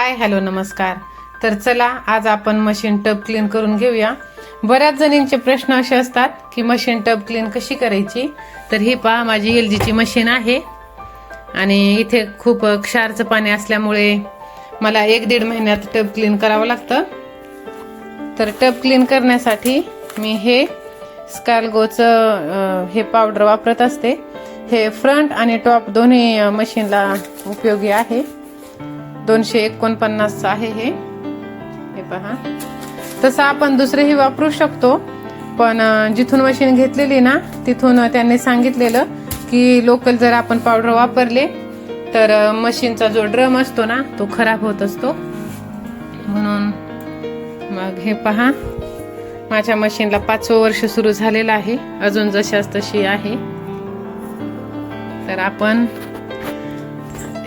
Hi hello नमस्कार। तर चला आज आपण मशीन टब क्लीन करून घेऊया। बऱ्याच जणींचे प्रश्न असे असतात की मशीन टब क्लीन कशी करायची। तर ही पहा माझी LG ची मशीन आहे आणि इथे खूप क्षारचं पाणी असल्यामुळे मला 1-1.5 महिन्यात टब क्लीन करावं लागतं। तर टब क्लीन करण्यासाठी मी हे स्काल्गोचं हे पावडर वापरत असते। हे फ्रंट आणि टॉप दोन्ही मशीनला उपयोगी आहे। 249 आहे हे पहा। तसं आपण दुसरेही वापरू शकतो, पण जिथून मशीन घेतलेली ना तिथून त्यांनी सांगितलेलं की लोकल जर आपण पावडर वापरले तर मशीनचा जो ड्रम असतो ना तो खराब होत असतो। म्हणून मग हे पहा माझ्या मशीनला 5वं वर्ष सुरू झालेलं आहे, अजून जशाच तशी आहे। तर आपण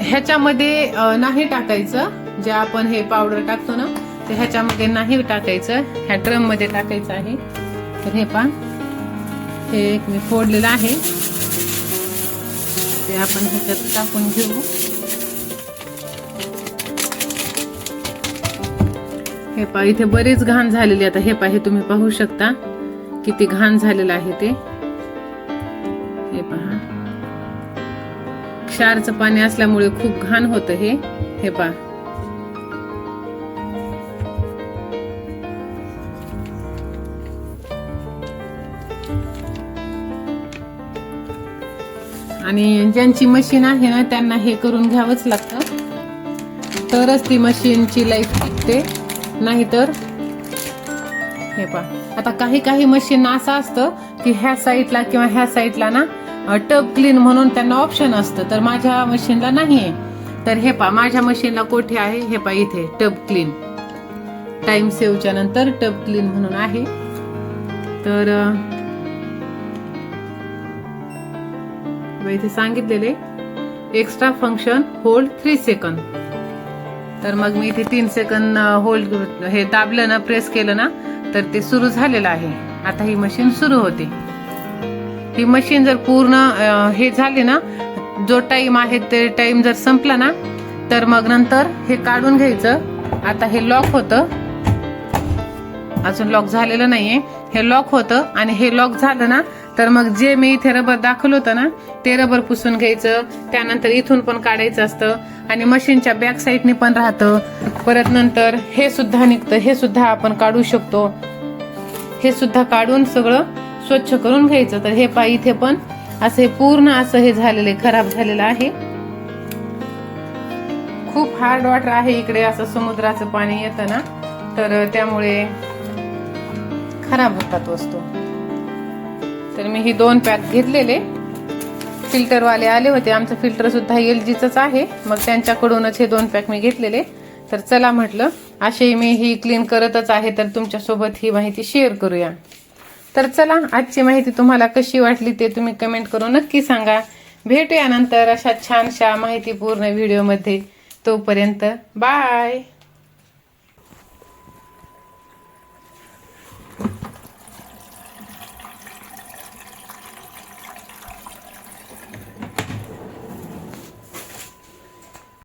ह्याच्यामध्ये नाही टाकायचं, जे आपण हे पावडर टाकतो ना ते ह्याच्यामध्ये नाही टाकायचं, ह्या ड्रम मध्ये टाकायचं आहे। तर हे पहा हे एक मी फोडलेलं आहे, ते आपण ह्याच्यात टाकून घेऊ। हे पहा इथे बरीच घाण झालेली, आता हे पहा हे तुम्ही पाहू शकता किती घाण झालेलं आहे ते। हे पहा क्षारचं पाणी असल्यामुळे खूप घाण होतं हे पहा। आणि ज्यांची मशीन आहे ना त्यांना हे करून घ्यावंच लागतं, तरच ती मशीनची लाईफ टिकते, नाहीतर हे पहा आता काही मशीन असं असतं की ह्या साईडला किंवा ह्या साईडला ना टब क्लीन म्हणून त्यांना ऑप्शन असतं, तर माझ्या मशीनला नाहीये। तर हे पहा माझ्या मशीनला कोठे आहे, हे पहा इथे टब क्लीन, टाइम सेव्हच्या नंतर टब क्लीन म्हणून आहे। तर इथे सांगितलेले एक्स्ट्रा फंक्शन होल्ड 3 सेकंद। तर मग मी इथे 3 सेकंद होल्ड हे दाबलं ना, प्रेस केलं ना तर ते सुरू झालेलं आहे। आता ही मशीन सुरू होते। ही मशीन जर पूर्ण हे झाली ना, जो टाइम आहे ते टाइम जर संपला ना तर मग नंतर हे काढून घ्यायचं। आता हे लॉक होतं, अजून लॉक झालेलं नाहीये, हे लॉक होतं आणि हे लॉक झालं ना तर मग जे मी इथे रबर दाखवलं होतं ना ते रबर पुसून घ्यायचं। त्यानंतर इथून पण काढायचं असतं आणि मशीनच्या बॅक साईडने पण राहतं। परत नंतर हे सुद्धा निघतं, हे सुद्धा आपण काढू शकतो, हे सुद्धा काढून सगळं स्वच्छ करून घ्यायचं। तर हे पहा इथे पण असे पूर्ण असं हे झालेले खराब झालेलं आहे। खूप हार्ड वॉटर आहे इकडे, असं समुद्राचं पाणी येतं ना तर त्यामुळे खराब होतात वस्तू। तर मी ही 2 पॅक घेतलेले, फिल्टर वाले आले होते, आमचं फिल्टर सुद्धा LGचंच आहे, मग त्यांच्याकडूनच हे 2 पॅक मी घेतलेले। तर चला म्हटलं असे मी ही क्लीन करतच आहे तर तुमच्यासोबत ही माहिती शेअर करूया। तर चला आजची माहिती तुम्हाला कशी वाटली ते तुम्ही कमेंट करून नक्की सांगा। भेटूया नंतर अशा छानशा माहितीपूर्ण व्हिडिओमध्ये, तोपर्यंत बाय।